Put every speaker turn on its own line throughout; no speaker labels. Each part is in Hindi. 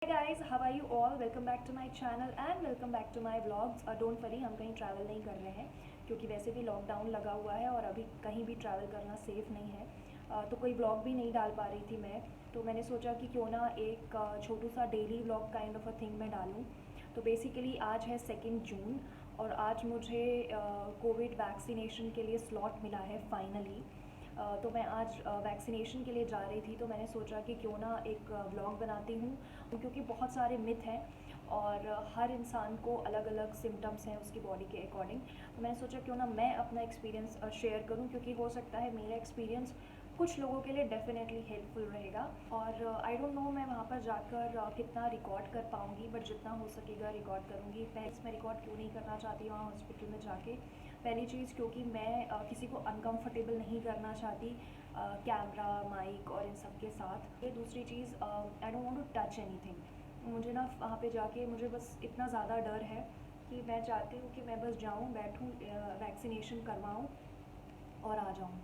Hi guys, how are you all? Welcome back to my channel and welcome back to my vlogs. Don't worry, हम कहीं ट्रैवल नहीं कर रहे हैं क्योंकि वैसे भी लॉकडाउन लगा हुआ है और अभी कहीं भी ट्रैवल करना सेफ़ नहीं है। तो कोई व्लॉग भी नहीं डाल पा रही थी मैं, तो मैंने सोचा कि क्यों ना एक छोटू सा daily vlog kind of a thing मैं डालूँ। तो बेसिकली आज है 2 जून और आज मुझे कोविड वैक्सीनेशन के लिए स्लॉट मिला है फाइनली। तो मैं आज वैक्सीनेशन के लिए जा रही थी, तो मैंने सोचा कि क्यों ना एक व्लॉग बनाती हूँ क्योंकि बहुत सारे मिथ हैं और हर इंसान को अलग अलग सिम्टम्स हैं उसकी बॉडी के अकॉर्डिंग। तो मैंने सोचा क्यों ना मैं अपना एक्सपीरियंस शेयर करूँ क्योंकि हो सकता है मेरा एक्सपीरियंस कुछ लोगों के लिए डेफिनेटली हेल्पफुल रहेगा। और आई डोंट नो मैं वहाँ पर जाकर कितना रिकॉर्ड कर पाऊँगी, बट जितना हो सकेगा रिकॉर्ड करूँगी। पहले मैं रिकॉर्ड क्यों नहीं करना चाहती वहाँ हॉस्पिटल में जाके, पहली चीज़ क्योंकि मैं किसी को अनकंफर्टेबल नहीं करना चाहती कैमरा माइक और इन सब के साथ। ये दूसरी चीज़, I don't want to touch anything. मुझे ना वहाँ पे जाके मुझे बस इतना ज़्यादा डर है कि मैं चाहती हूँ कि मैं बस जाऊँ, बैठूँ, वैक्सीनेशन करवाऊँ और आ जाऊँ।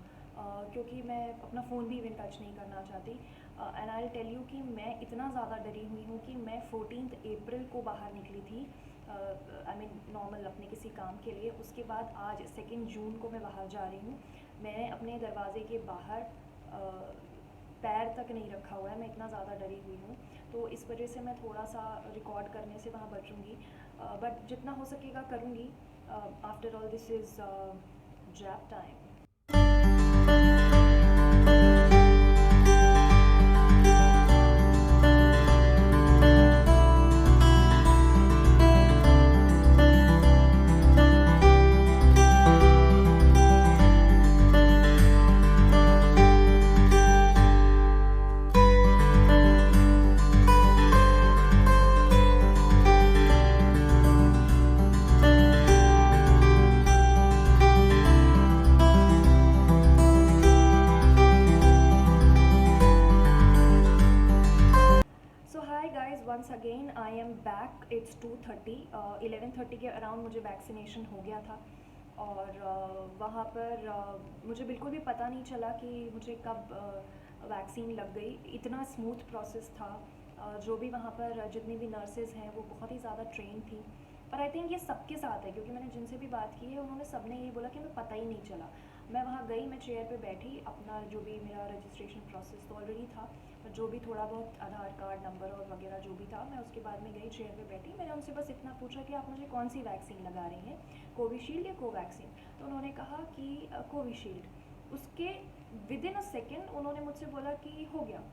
क्योंकि मैं अपना फ़ोन भी इवन टच नहीं करना चाहती। And I will tell you कि मैं इतना ज़्यादा डरी हुई हूँ कि मैं 14 अप्रैल को बाहर निकली थी, आई मीन नॉर्मल अपने किसी काम के लिए। उसके बाद आज 2 जून को मैं बाहर जा रही हूँ। मैंने अपने दरवाजे के बाहर पैर तक नहीं रखा हुआ है, मैं इतना ज़्यादा डरी हुई हूँ। तो इस वजह से मैं थोड़ा सा रिकॉर्ड करने से वहाँ बचूँगी, बट जितना हो सकेगा करूँगी। After all this is jab time. So hi guys, once again I am back. It's 2:30, 11:30 के अराउंड मुझे वैक्सीनेशन हो गया था। और वहाँ पर मुझे बिल्कुल भी पता नहीं चला कि मुझे कब वैक्सीन लग गई। इतना स्मूथ प्रोसेस था। जो भी वहाँ पर जितनी भी नर्सेज़ हैं वो बहुत ही ज़्यादा ट्रेन थी। पर आई थिंक ये सबके साथ है क्योंकि मैंने जिनसे भी बात की है उन्होंने सबने ये बोला कि हमें पता ही नहीं चला। मैं वहाँ गई, मैं चेयर पे बैठी, अपना जो भी मेरा रजिस्ट्रेशन प्रोसेस तो ऑलरेडी था, पर जो भी थोड़ा बहुत आधार कार्ड नंबर और वगैरह जो भी था, मैं उसके बाद में गई, चेयर पे बैठी। मैंने उनसे बस इतना पूछा कि आप मुझे कौन सी वैक्सीन लगा रही हैं, कोविशील्ड या कोवैक्सीन? तो उन्होंने कहा कि कोविशील्ड। उसके विद इन अ सेकेंड उन्होंने मुझसे बोला कि हो गया।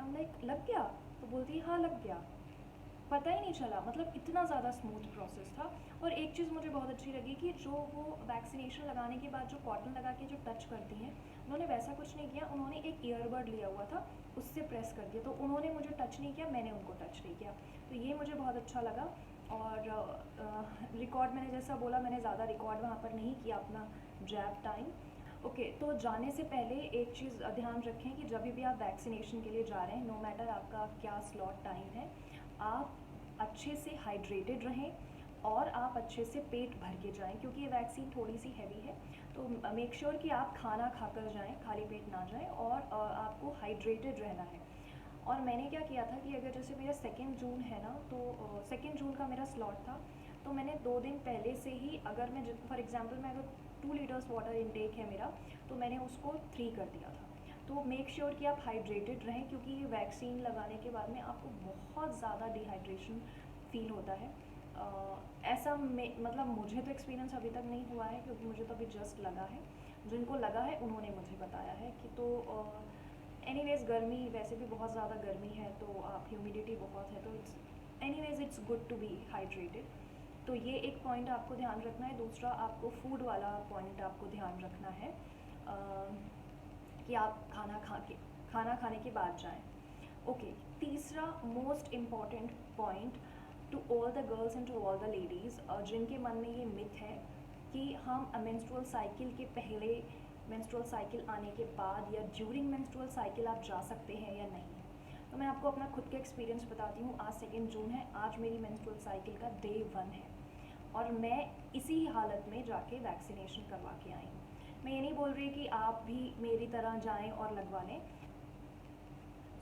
हम लाइक लग गया? तो बोलती हाँ लग गया, पता ही नहीं चला। मतलब इतना ज़्यादा स्मूथ प्रोसेस था। और एक चीज़ मुझे बहुत अच्छी लगी कि जो वो वैक्सीनेशन लगाने के बाद जो कॉटन लगा के जो टच करती हैं, उन्होंने वैसा कुछ नहीं किया। उन्होंने एक ईयरबड लिया हुआ था, उससे प्रेस कर दिया। तो उन्होंने मुझे टच नहीं किया, मैंने उनको टच नहीं किया। तो ये मुझे बहुत अच्छा लगा। और रिकॉर्ड मैंने जैसा बोला, मैंने ज़्यादा रिकॉर्ड वहाँ पर नहीं किया अपना जैब टाइम। ओके, तो जाने से पहले एक चीज़ ध्यान रखें कि जब भी आप वैक्सीनेशन के लिए जा रहे हैं, नो मैटर आपका क्या स्लॉट टाइम है, आप अच्छे से हाइड्रेटेड रहें और आप अच्छे से पेट भर के जाएं क्योंकि ये वैक्सीन थोड़ी सी हैवी है। तो मेक श्योर कि आप खाना खाकर जाएं, खाली पेट ना जाएं, और आपको हाइड्रेटेड रहना है। और मैंने क्या किया था कि अगर जैसे मेरा 2 जून है ना, तो 2 जून का मेरा स्लॉट था। तो मैंने 2 दिन पहले से ही, अगर मैं फॉर एग्जांपल मैं अगर 2 लीटर्स वाटर इनटेक है मेरा, तो मैंने उसको 3 कर दिया था। तो मेक श्योर कि आप हाइड्रेटेड रहें क्योंकि ये वैक्सीन लगाने के बाद में आपको बहुत ज़्यादा डिहाइड्रेशन फील होता है। ऐसा मतलब मुझे तो एक्सपीरियंस अभी तक नहीं हुआ है क्योंकि मुझे तो अभी जस्ट लगा है। जिनको लगा है उन्होंने मुझे बताया है कि तो एनीवेज़ गर्मी, वैसे भी बहुत ज़्यादा गर्मी है, तो आप ह्यूमिडिटी बहुत है, तो it's good to be hydrated. तो ये एक पॉइंट आपको ध्यान रखना है। दूसरा, आपको फूड वाला पॉइंट आपको ध्यान रखना है कि आप खाना खाने के बाद जाएं। ओके, तीसरा most important point to all the girls and to all the ladies जिनके मन में ये मिथ है कि हम मेंस्ट्रुअल साइकिल के पहले, मेंस्ट्रुअल साइकिल आने के बाद या ड्यूरिंग मेंस्ट्रुअल साइकिल आप जा सकते हैं या नहीं। तो मैं आपको अपना खुद का एक्सपीरियंस बताती हूँ। आज 2 जून है, आज मेरी मेंस्ट्रुअल साइकिल का डे 1 है और मैं इसी हालत में जाके वैक्सीनेशन करवा के आई हूँ। मैं ये नहीं बोल रही कि आप भी मेरी तरह जाएं और लगवा लें।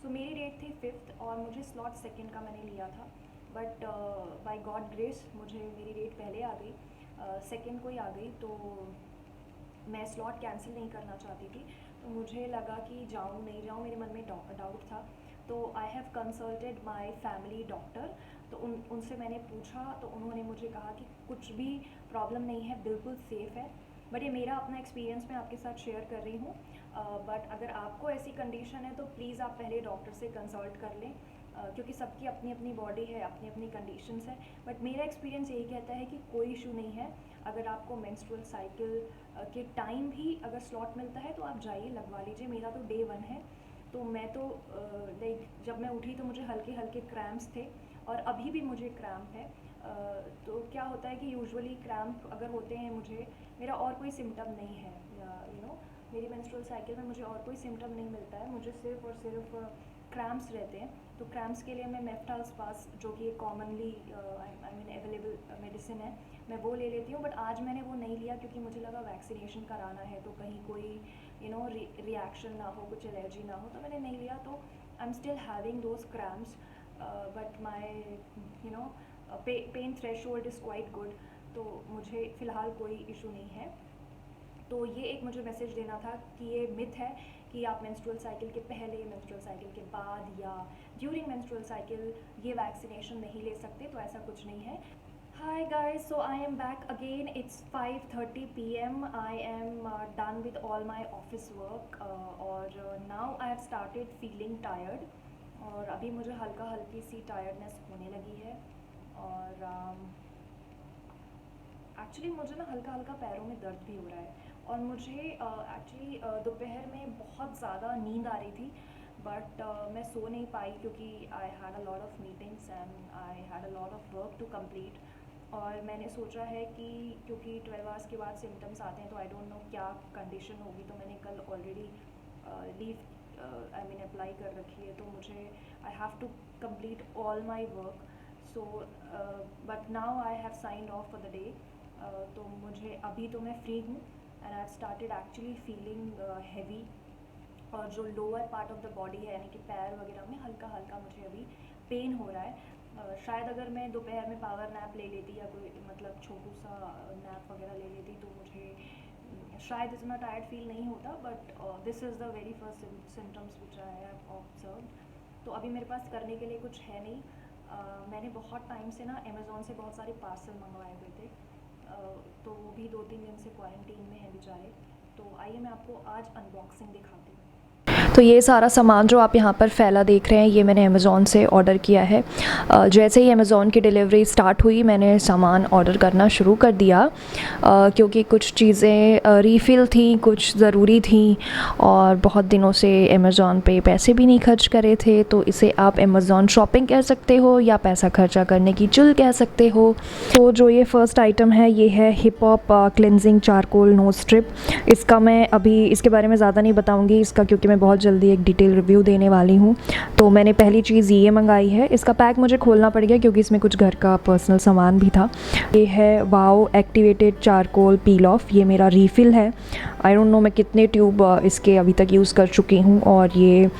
सो मेरी डेट थी 5th और मुझे स्लॉट 2nd का मैंने लिया था, बट बाय गॉड ग्रेस मुझे मेरी डेट पहले आ गई, 2nd को ही आ गई। तो मैं स्लॉट कैंसिल नहीं करना चाहती थी, तो मुझे लगा कि जाऊँ नहीं जाऊँ, मेरे मन में डाउट था। तो I have consulted my family doctor. तो उनसे मैंने पूछा, तो उन्होंने मुझे कहा कि कुछ भी प्रॉब्लम नहीं है, बिल्कुल सेफ़ है। बट ये मेरा अपना एक्सपीरियंस मैं आपके साथ शेयर कर रही हूँ। बट अगर आपको ऐसी कंडीशन है तो प्लीज़ आप पहले डॉक्टर से कंसल्ट कर लें, क्योंकि सबकी अपनी अपनी बॉडी है, अपनी अपनी कंडीशंस है। बट मेरा एक्सपीरियंस यही कहता है कि कोई इशू नहीं है। अगर आपको मेंस्ट्रुअल साइकिल के टाइम भी अगर स्लॉट मिलता है तो आप जाइए, लगवा लीजिए। मेरा तो डे 1 है, तो मैं तो लाइक जब मैं उठी तो मुझे हल्के हल्के क्रैम्प्स थे, और अभी भी मुझे क्रैम्प है। तो क्या होता है कि यूजुअली क्रैम्प अगर होते हैं मुझे, मेरा और कोई सिम्टम नहीं है, मेरी मेंस्ट्रुअल साइकिल में मुझे और कोई सिम्टम नहीं मिलता है, मुझे सिर्फ और सिर्फ क्रैम्प्स रहते हैं। तो क्रैम्प्स के लिए मैं मेफ्टाल स्पास, जो कि commonly I mean available medicine है, मैं वो ले लेती हूँ। बट आज मैंने वो नहीं लिया क्योंकि मुझे लगा वैक्सीनेशन कराना है, तो कहीं कोई रिएक्शन ना हो, कुछ एलर्जी ना हो, तो मैंने नहीं लिया। तो I am still having those cramps, but my pain threshold is quite good. तो मुझे फ़िलहाल कोई इशू नहीं है। तो ये एक मुझे मैसेज देना था कि ये मिथ है कि आप मेंस्ट्रुअल साइकिल के पहले, मेंस्ट्रुअल साइकिल के बाद या ड्यूरिंग मेंस्ट्रुअल साइकिल ये वैक्सीनेशन नहीं ले सकते, तो ऐसा कुछ नहीं है। Hi guys, so I am back again. It's 5:30 p.m. I am done with all my office work और now I have started feeling tired, और अभी मुझे हल्की सी टायर्डनेस होने लगी है। और एक्चुअली मुझे ना हल्का पैरों में दर्द भी हो रहा है, और मुझे एक्चुअली दोपहर में बहुत ज़्यादा नींद आ रही थी, बट मैं सो नहीं पाई क्योंकि I had a lot of meetings and I had a lot of work to complete. और मैंने सोचा है कि क्योंकि 12 आवर्स के बाद सिम्टम्स आते हैं, तो आई डोंट नो क्या कंडीशन होगी, तो मैंने कल already leave I mean apply कर रखी है। तो मुझे I have to complete all my work. So but now I have signed off for the day. तो मुझे अभी तो मैं फ्री हूँ, and I have started actually feeling heavy, और जो lower part of the body है, यानी कि पैर वगैरह में हल्का मुझे अभी पेन हो रहा है। शायद अगर मैं दोपहर में पावर नैप ले लेती या कोई मतलब छोटू सा नैप वगैरह ले लेती तो मुझे शायद इतना टायर्ड फील नहीं होता। But this is the very first symptoms which I have observed. तो अभी मेरे पास करने के लिए कुछ है नहीं। मैंने बहुत टाइम से ना अमेज़ॉन से बहुत सारे पार्सल मंगवाए हुए थे, तो वो भी 2-3 दिन से क्वारंटीन में है बेचारे। तो आइए मैं आपको आज अनबॉक्सिंग दिखाती हूँ। तो ये सारा सामान जो आप यहाँ पर फैला देख रहे हैं, ये मैंने अमेज़ॉन से ऑर्डर किया है। जैसे ही अमेज़ॉन की डिलीवरी स्टार्ट हुई, मैंने सामान ऑर्डर करना शुरू कर दिया, क्योंकि कुछ चीज़ें रीफ़िल थी, कुछ ज़रूरी थी, और बहुत दिनों से अमेज़ॉन पे पैसे भी नहीं खर्च करे थे। तो इसे आप अमेज़ॉन शॉपिंग कह सकते हो या पैसा खर्चा करने की चुल कह सकते हो। तो जो ये फ़र्स्ट आइटम है, ये है hip hop cleansing charcoal knows strip. इसका मैं अभी इसके बारे में ज़्यादा नहीं बताऊँगी इसका, क्योंकि मैं बहुत जल्दी एक डिटेल रिव्यू देने वाली हूँ। तो मैंने पहली चीज़ ये मंगाई है। इसका पैक मुझे खोलना पड़ गया क्योंकि इसमें कुछ घर का पर्सनल सामान भी था। ये है wow activated charcoal peel of. ये मेरा रीफ़िल है। आई डोंट नो मैं कितने ट्यूब इसके अभी तक यूज़ कर चुकी हूँ, और ये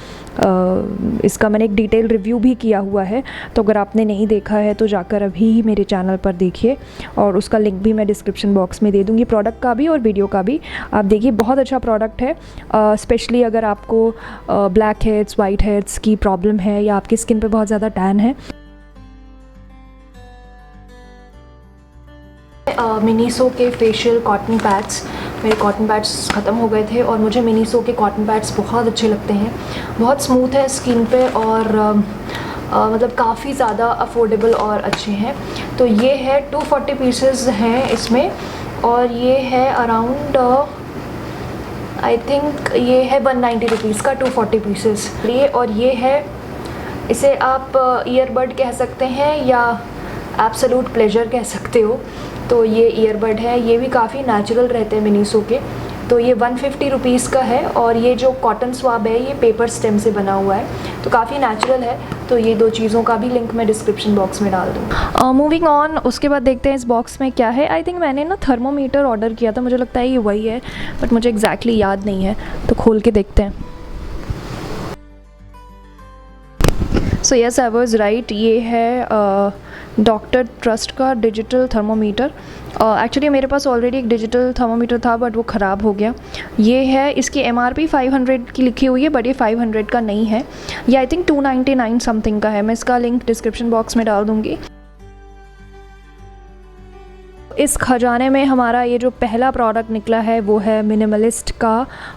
इसका मैंने एक डिटेल रिव्यू भी किया हुआ है। तो अगर आपने नहीं देखा है तो जाकर अभी ही मेरे चैनल पर देखिए, और उसका लिंक भी मैं डिस्क्रिप्शन बॉक्स में दे दूँगी, प्रोडक्ट का भी और वीडियो का भी। आप देखिए, बहुत अच्छा प्रोडक्ट है। स्पेशली अगर आपको ब्लैक हेड्स, वाइट हेड्स की प्रॉब्लम है, या आपकी स्किन पे बहुत ज़्यादा टैन है। मिनीसो के फेशियल कॉटन पैड्स, मेरे कॉटन पैड्स ख़त्म हो गए थे, और मुझे मिनीसो के कॉटन पैड्स बहुत अच्छे लगते हैं। बहुत स्मूथ है स्किन पे, और मतलब काफ़ी ज़्यादा अफोर्डेबल और अच्छे हैं। तो ये है 240 पीसेस हैं इसमें, और ये है अराउंड आई थिंक ये है 190 रुपीज़ का 240 पीसेस लिए। और ये है, इसे आप ईयरबड कह सकते हैं या एब्सोल्यूट प्लेजर कह सकते हो। तो ये ईयरबड है, ये भी काफ़ी नेचुरल रहते हैं मिनीसो के। तो ये 150 रुपीज़ का है, और ये जो कॉटन स्वाब है ये पेपर स्टेम से बना हुआ है, तो काफ़ी नेचुरल है। तो ये दो चीज़ों का भी लिंक मैं डिस्क्रिप्शन बॉक्स में डाल दूँ। मूविंग ऑन, उसके बाद देखते हैं इस बॉक्स में क्या है। आई थिंक मैंने ना थर्मोमीटर ऑर्डर किया था, मुझे लगता है ये वही है, बट मुझे एग्जैक्टली याद नहीं है, तो खोल के देखते हैं। So yes I was right, ये है डॉक्टर ट्रस्ट का डिजिटल थर्मोमीटर। एक्चुअली मेरे पास ऑलरेडी एक डिजिटल थर्मोमीटर था बट वो ख़राब हो गया। ये है, इसकी एमआरपी 500 की लिखी हुई है बट ये 500 का नहीं है, ये आई थिंक 299 समथिंग का है। मैं इसका लिंक डिस्क्रिप्शन बॉक्स में डाल दूँगी। इस खजाने में हमारा ये जो पहला प्रोडक्ट निकला है वो है मिनिमलिस्ट का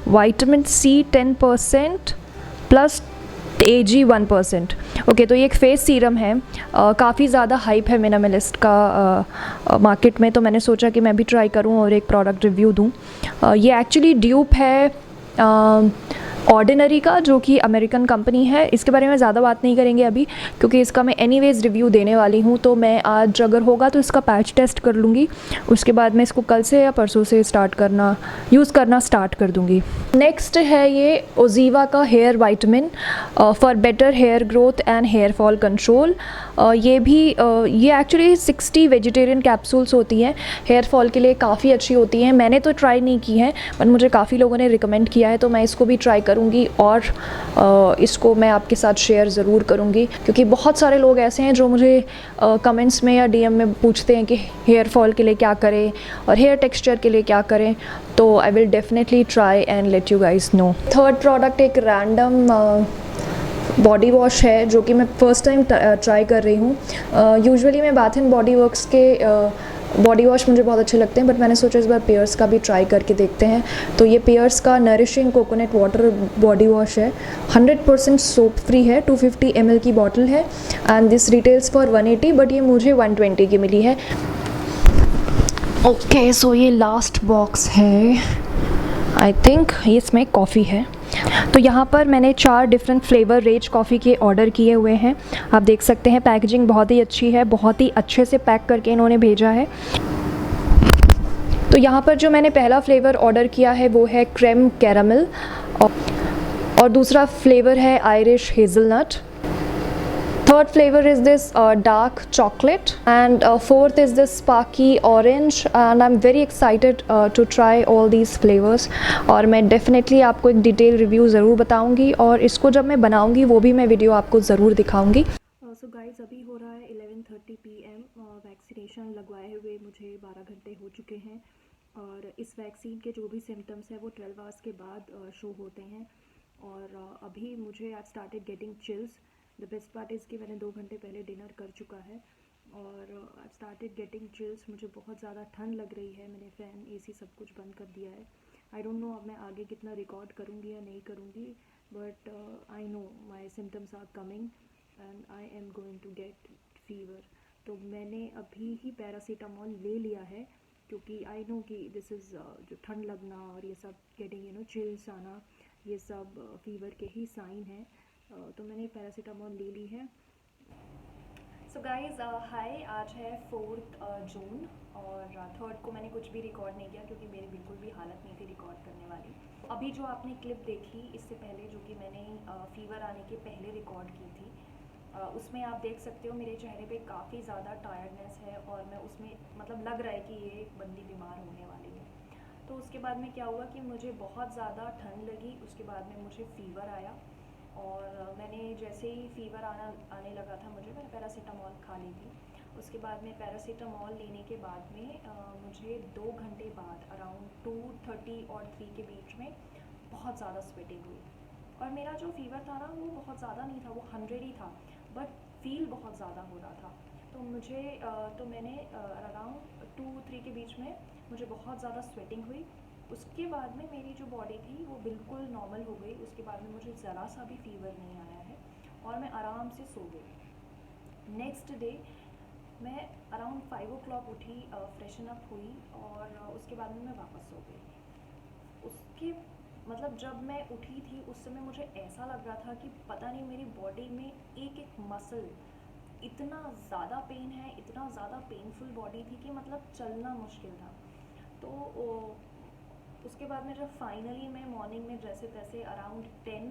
vitamin C 10% plus AG 1%। Okay, तो ये एक फेस सीरम है, काफ़ी ज़्यादा हाइप है मिनिमलिस्ट का मार्केट में, तो मैंने सोचा कि मैं भी ट्राई करूं और एक प्रोडक्ट रिव्यू दूं। ये एक्चुअली ड्यूप है ऑर्डिनरी का, जो कि अमेरिकन कंपनी है। इसके बारे में ज़्यादा बात नहीं करेंगे अभी, क्योंकि इसका मैं एनीवेज रिव्यू देने वाली हूँ। तो मैं आज अगर होगा तो इसका पैच टेस्ट कर लूँगी, उसके बाद मैं इसको कल से या परसों से यूज़ करना स्टार्ट कर दूँगी। नेक्स्ट है ये ओजीवा का hair vitamin for better hair growth and hair fall control. ये एक्चुअली 60 वेजिटेरियन कैप्सूल्स होती हैं, हेयर फॉल के लिए काफ़ी अच्छी होती हैं। मैंने तो ट्राई नहीं की है बट मुझे काफ़ी लोगों ने रिकमेंड किया है, तो मैं इसको भी ट्राई करूँगी और इसको मैं आपके साथ शेयर ज़रूर करूँगी, क्योंकि बहुत सारे लोग ऐसे हैं जो मुझे कमेंट्स में या DM में पूछते हैं कि हेयर फॉल के लिए क्या करें और हेयर टेक्सचर के लिए क्या करें। तो I will definitely try and let you guys know. Third product एक रैंडम बॉडी वॉश है जो कि मैं फ़र्स्ट टाइम ट्राई कर रही हूँ। यूजुअली मैं बाथ एंड बॉडी वर्क्स के बॉडी वॉश मुझे बहुत अच्छे लगते हैं, बट मैंने सोचा इस बार पियर्स का भी ट्राई करके देखते हैं। तो ये पियर्स का nourishing coconut water body wash है, 100% सोप फ्री है, 250 ml की बॉटल है and this retails for 180, but ये मुझे 120 की मिली है। ओके, सो ये लास्ट बॉक्स है, आई थिंक ये इसमें कॉफ़ी है। तो यहाँ पर मैंने 4 डिफरेंट फ्लेवर रेज कॉफ़ी के ऑर्डर किए हुए हैं। आप देख सकते हैं पैकेजिंग बहुत ही अच्छी है, बहुत ही अच्छे से पैक करके इन्होंने भेजा है। तो यहाँ पर जो मैंने पहला फ्लेवर ऑर्डर किया है वो है क्रेम कैरामल और दूसरा फ्लेवर है Irish hazelnut. Third flavor is this dark chocolate and fourth is this sparky orange and I'm very excited to try all these flavors और मैं definitely आपको एक डिटेल रिव्यू ज़रूर बताऊंगी और इसको जब मैं बनाऊंगी वो भी मैं वीडियो आपको ज़रूर दिखाऊंगी। सो गाइस, अभी हो रहा है 11:30 PM। वैक्सीनेशन लगवाए हुए मुझे 12 घंटे हो चुके हैं और इस वैक्सीन के जो भी सिम्टम्स हैं वो 12 आवर्स के बाद शो होते हैं और अभी मुझे I started getting chills. The best part is कि मैंने 2 घंटे पहले डिनर कर चुका है और आई स्टार्टेड गेटिंग चिल्स। मुझे बहुत ज़्यादा ठंड लग रही है, मैंने फ़ैन AC सब कुछ बंद कर दिया है। आई डोंट नो अब मैं आगे कितना रिकॉर्ड करूँगी या नहीं करूँगी, but I know my symptoms are coming and I am going to get fever. तो मैंने अभी ही पैरासीटामॉल ले लिया है, क्योंकि आई नो कि दिस इज़ जो ठंड लगना और ये सब गेटिंग चिल्स आना, ये सब फीवर के ही साइन हैं। तो मैंने पैरासीटामॉल ले ली है। सो गाइज़ हाय, आज है 4 जून और 3rd को मैंने कुछ भी रिकॉर्ड नहीं किया क्योंकि मेरी बिल्कुल भी हालत नहीं थी रिकॉर्ड करने वाली। अभी जो आपने क्लिप देखी इससे पहले, जो कि मैंने फीवर आने के पहले रिकॉर्ड की थी, उसमें आप देख सकते हो मेरे चेहरे पे काफ़ी ज़्यादा टायर्डनेस है और मैं उसमें मतलब लग रहा है कि ये एक बंदी बीमार होने वाली है। तो उसके बाद में क्या हुआ कि मुझे बहुत ज़्यादा ठंड लगी, उसके बाद में मुझे फ़ीवर आया और मैंने जैसे ही फ़ीवर आने लगा था मैंने पैरासीटामॉल खा ली थी। उसके बाद में पैरासीटामॉल लेने के बाद में मुझे 2 घंटे बाद अराउंड 2:30 और 3 के बीच में बहुत ज़्यादा स्वेटिंग हुई और मेरा जो फ़ीवर था ना वो बहुत ज़्यादा नहीं था, वो 100 ही था, बट फील बहुत ज़्यादा हो रहा था। तो मैंने अराउंड 2-3 के बीच में मुझे बहुत ज़्यादा स्वेटिंग हुई। उसके बाद में मेरी जो बॉडी थी वो बिल्कुल नॉर्मल हो गई। उसके बाद में मुझे ज़रा सा भी फीवर नहीं आया है और मैं आराम से सो गई। नेक्स्ट डे मैं अराउंड 5 o'clock उठी, फ्रेशन अप हुई और उसके बाद में मैं वापस सो गई। उसके मतलब जब मैं उठी थी उस समय मुझे ऐसा लग रहा था कि पता नहीं मेरी बॉडी में एक एक मसल इतना ज़्यादा पेन है, इतना ज़्यादा पेनफुल बॉडी थी कि मतलब चलना मुश्किल था। तो उसके बाद में जब फाइनली मैं मॉर्निंग में जैसे तैसे अराउंड 10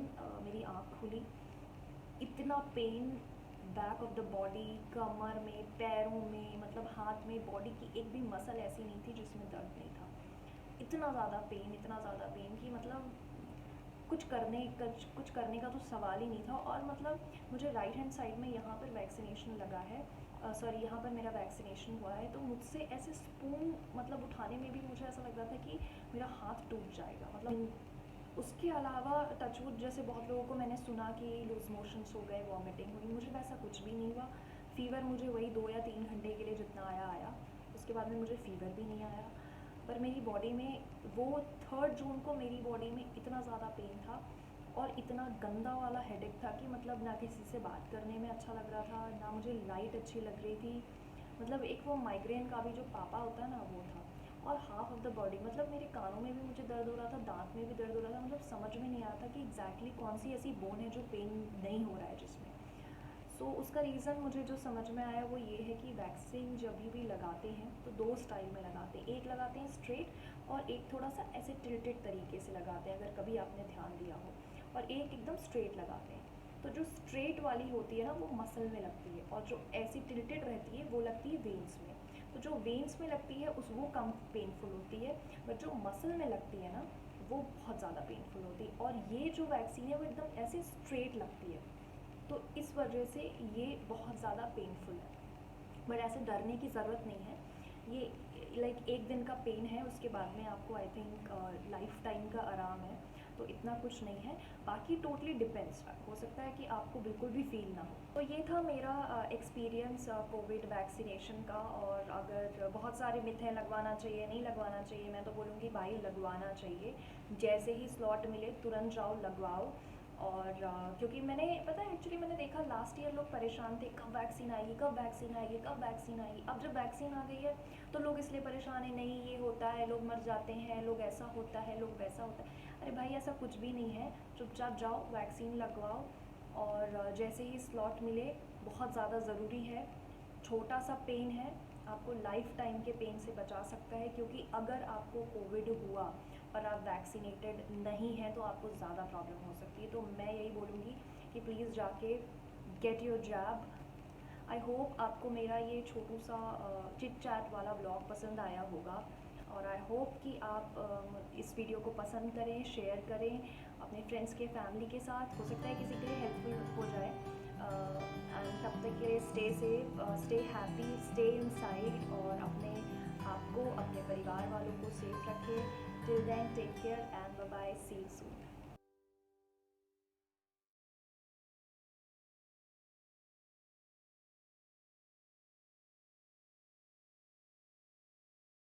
मेरी आँख खुली, इतना pain back of the body, कमर में, पैरों में, मतलब हाथ में, बॉडी की एक भी मसल ऐसी नहीं थी जिसमें दर्द नहीं था। इतना ज़्यादा पेन कि मतलब कुछ करने का तो सवाल ही नहीं था। और मतलब मुझे राइट हैंड साइड में यहाँ पर वैक्सीनेशन लगा है, सॉरी यहाँ पर मेरा वैक्सीनेशन हुआ है, तो मुझसे ऐसे स्पून मतलब उठाने में भी मुझे ऐसा लग रहा था कि मेरा हाथ टूट जाएगा। मतलब उसके अलावा टचवुड जैसे बहुत लोगों को मैंने सुना कि लूज मोशंस हो गए, वॉमिटिंग हुई, मुझे वैसा कुछ भी नहीं हुआ। फ़ीवर मुझे वही 2 या 3 घंटे के लिए जितना आया, उसके बाद में मुझे फ़ीवर भी नहीं आया। पर मेरी बॉडी में वो 3 जून को मेरी बॉडी में इतना ज़्यादा पेन था और इतना गंदा वाला हेडेक था कि मतलब ना किसी से बात करने में अच्छा लग रहा था, ना मुझे लाइट अच्छी लग रही थी। मतलब एक वो माइग्रेन का भी जो पापा होता है ना, वो था। और हाफ ऑफ द बॉडी, मतलब मेरे कानों में भी मुझे दर्द हो रहा था, दांत में भी दर्द हो रहा था। मतलब समझ में नहीं आ रहा था कि एग्जैक्टली कौन सी ऐसी बोन है जो पेन नहीं हो रहा है जिसमें। सो उसका रीज़न मुझे जो समझ में आया वो ये है कि वैक्सीन जब भी लगाते हैं तो 2 स्टाइल में लगाते हैं। एक लगाते हैं स्ट्रेट और एक थोड़ा सा ऐसे टिल्टेड तरीके से लगाते हैं, अगर कभी आपने ध्यान दिया हो, और एक एकदम स्ट्रेट लगाते हैं। तो जो स्ट्रेट वाली होती है ना, वो मसल में लगती है, और जो ऐसी टिल्टेड रहती है वो लगती है वेन्स में। तो जो वेन्स में लगती है वो कम पेनफुल होती है, बट जो मसल में लगती है ना, वो बहुत ज़्यादा पेनफुल होती है। और ये जो वैक्सीन है वो एकदम ऐसे स्ट्रेट लगती है, तो इस वजह से ये बहुत ज़्यादा पेनफुल है। बट ऐसे डरने की ज़रूरत नहीं है। ये लाइक एक दिन का पेन है, उसके बाद में आपको आई थिंक लाइफ टाइम का आराम है, तो इतना कुछ नहीं है। बाकी टोटली डिपेंड्स, हो सकता है कि आपको बिल्कुल भी फील ना हो। तो ये था मेरा एक्सपीरियंस कोविड वैक्सीनेशन का। और अगर बहुत सारे मिथ हैं, लगवाना चाहिए नहीं लगवाना चाहिए, मैं तो बोलूँगी भाई लगवाना चाहिए। जैसे ही स्लॉट मिले तुरंत जाओ लगवाओ। और क्योंकि मैंने पता है एक्चुअली मैंने देखा लास्ट ईयर लोग परेशान थे, कब वैक्सीन आएगी, कब वैक्सीन आएगी, कब वैक्सीन आएगी। अब जब वैक्सीन आ गई है तो लोग इसलिए परेशान है, नहीं ये होता है, लोग मर जाते हैं, लोग ऐसा होता है, लोग वैसा होता है। अरे भाई ऐसा कुछ भी नहीं है, चुपचाप जाओ वैक्सीन लगवाओ। और जैसे ही स्लॉट मिले, बहुत ज़्यादा ज़रूरी है। छोटा सा पेन है, आपको लाइफ टाइम के पेन से बचा सकता है, क्योंकि अगर आपको कोविड हुआ और आप वैक्सीनेटेड नहीं हैं तो आपको ज़्यादा प्रॉब्लम हो सकती है। तो मैं यही बोलूँगी कि प्लीज़ जाके get your jab. I hope आपको मेरा ये छोटू सा चिट चैट वाला ब्लॉग पसंद आया होगा, और आई होप कि आप इस वीडियो को पसंद करें, शेयर करें अपने फ्रेंड्स के, फैमिली के साथ। हो सकता है किसी के लिए हेल्पफुल हो जाए। एंड तब तक के लिए stay safe, stay happy, stay inside, और अपने आपको, अपने परिवार वालों को सेफ रखें। Till then take care and bye bye, see you soon.